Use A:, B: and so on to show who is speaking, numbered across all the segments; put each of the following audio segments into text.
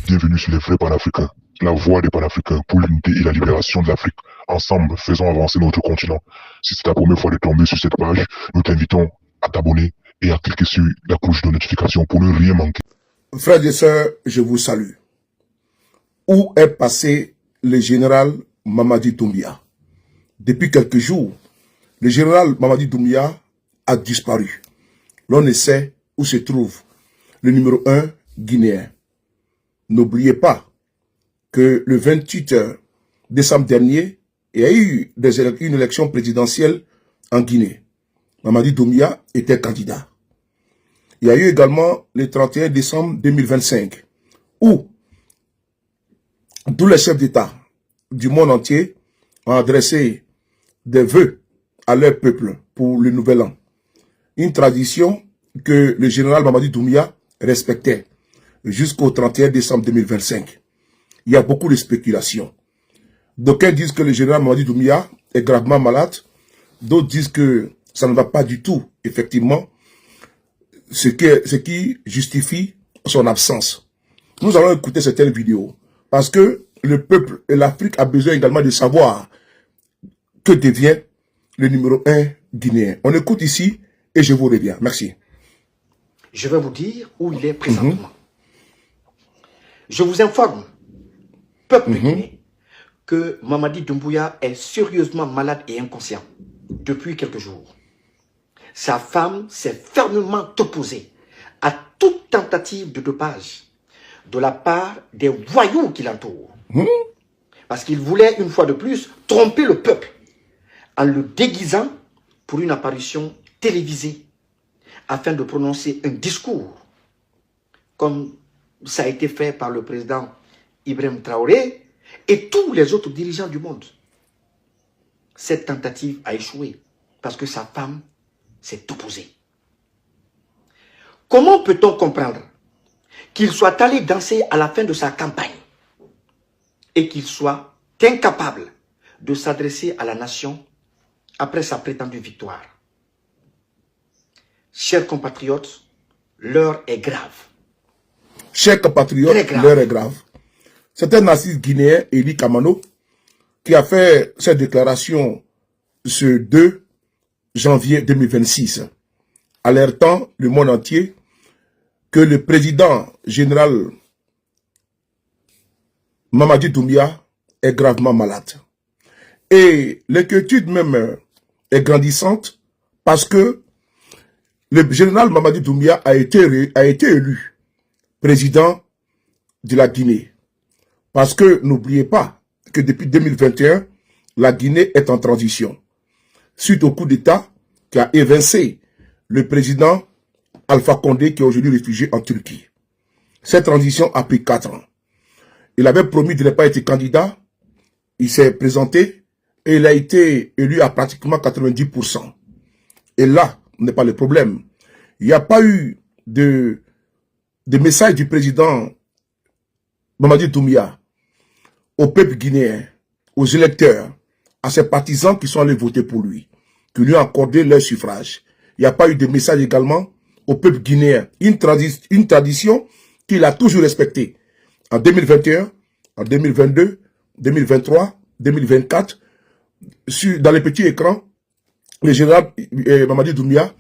A: Bienvenue sur les vrais panafricains, la voix des panafricains pour l'unité et la libération de l'Afrique. Ensemble, faisons avancer notre continent. Si c'est ta première fois de tomber sur cette page, nous t'invitons à t'abonner et à cliquer sur la cloche de notification pour ne rien manquer.
B: Frères et sœurs, je vous salue. Où est passé le général Mamadi Doumbouya? Depuis quelques jours, le général Mamadi Doumbouya a disparu. L'on ne sait où se trouve le numéro 1 guinéen. N'oubliez pas que le 28 décembre dernier, il y a eu une élection présidentielle en Guinée. Mamadi Doumbouya était candidat. Il y a eu également le 31 décembre 2025, où tous les chefs d'État du monde entier ont adressé des vœux à leur peuple pour le nouvel an. Une tradition que le général Mamadi Doumbouya respectait jusqu'au 31 décembre 2025. Il y a beaucoup de spéculations. D'aucuns disent que le général Mamadi Doumbouya est gravement malade. D'autres disent que ça ne va pas du tout, effectivement, ce qui justifie son absence. Nous allons écouter certaines vidéos parce que le peuple et l'Afrique a besoin également de savoir que devient le numéro 1 guinéen. On écoute ici et je vous reviens. Merci.
C: Je vais vous dire où il est présentement. Je vous informe, peuple guinéen, que Mamadi Doumbouya est sérieusement malade et inconscient depuis quelques jours. Sa femme s'est fermement opposée à toute tentative de dopage de la part des voyous qui l'entourent. Parce qu'il voulait une fois de plus tromper le peuple en le déguisant pour une apparition télévisée afin de prononcer un discours comme ça a été fait par le président Ibrahim Traoré et tous les autres dirigeants du monde. Cette tentative a échoué parce que sa femme s'est opposée. Comment peut-on comprendre qu'il soit allé danser à la fin de sa campagne et qu'il soit incapable de s'adresser à la nation après sa prétendue victoire? Chers compatriotes, l'heure est grave.
B: Chers compatriotes, l'heure est grave. C'est un narcisse guinéen, Eli Kamano, qui a fait cette déclaration ce 2 janvier 2026, alertant le monde entier que le président général Mamadi Doumbouya est gravement malade. Et l'inquiétude même est grandissante parce que le général Mamadi Doumbouya a été élu président de la Guinée. Parce que n'oubliez pas que depuis 2021, la Guinée est en transition. Suite au coup d'État qui a évincé le président Alpha Condé qui est aujourd'hui réfugié en Turquie. Cette transition a pris 4 ans. Il avait promis de ne pas être candidat. Il s'est présenté et il a été élu à pratiquement 90%. Et là n'est pas le problème. Il n'y a pas eu de message du président Mamadi Doumbouya au peuple guinéen, aux électeurs, à ses partisans qui sont allés voter pour lui, qui lui ont accordé leur suffrage. Il n'y a pas eu de message également au peuple guinéen. Une tradition qu'il a toujours respectée. En 2021, en 2022, 2023, 2024, dans les petits écrans, le général Mamadi Doumbouya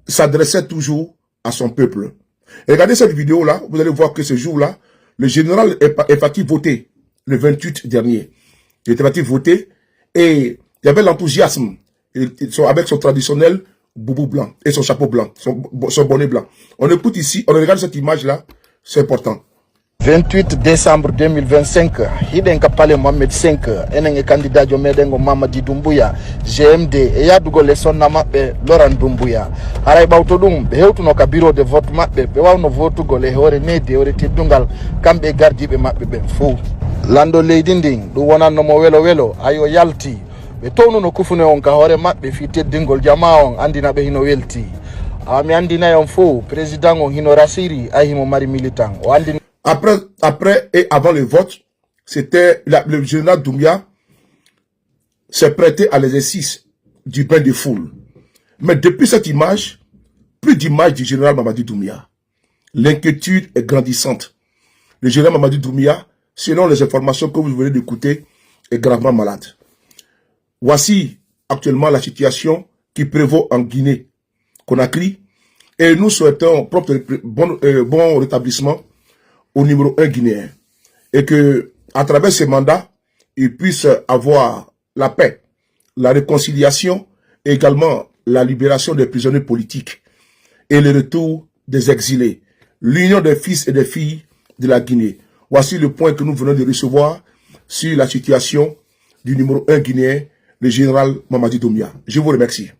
B: s'adressait toujours à son peuple. Et regardez cette vidéo-là, vous allez voir que ce jour-là, le général est parti voter le 28 dernier. Il était parti voter et il y avait l'enthousiasme avec son traditionnel boubou blanc et son chapeau blanc, son bonnet blanc. On écoute ici, on regarde cette image-là, c'est important.
D: 28 décembre 2025 hiɗen ka pale Mohamed 5 enen e candidat meɗen go Mamadi Doumbouya GMD e yadugo le sonna maɓɓe Laurent Doumbouya haray ɓawto ɗum ɓe hewtuno ka bureau de vote maɓɓe ɓe wawno votugol e hoore nedi e hoore teddungal kamɓe gardiɓe maɓɓe ɓen fou lando leydi ndin ɗum wonannomo welo welo ayo yalti ɓe townuno kufune on ka hoore maɓɓe fi teddingol jama on andina ɓe hino welti mi andinay on fou président on hino rasiri ay himo mari militant o andina.
B: Après et avant le vote, c'était le général Doumbouya s'est prêté à l'exercice du bain de foule. Mais depuis cette image, plus d'image du général Mamadi Doumbouya. L'inquiétude est grandissante. le général Mamadi Doumbouya, selon les informations que vous venez d'écouter, est gravement malade. Voici actuellement la situation qui prévaut en Guinée-Conakry et nous souhaitons bon rétablissement au numéro 1 guinéen et que à travers ces mandats, il puisse avoir la paix, la réconciliation et également la libération des prisonniers politiques et le retour des exilés, l'union des fils et des filles de la Guinée. Voici le point que nous venons de recevoir sur la situation du numéro 1 guinéen, le général Mamadi Doumbouya. Je vous remercie.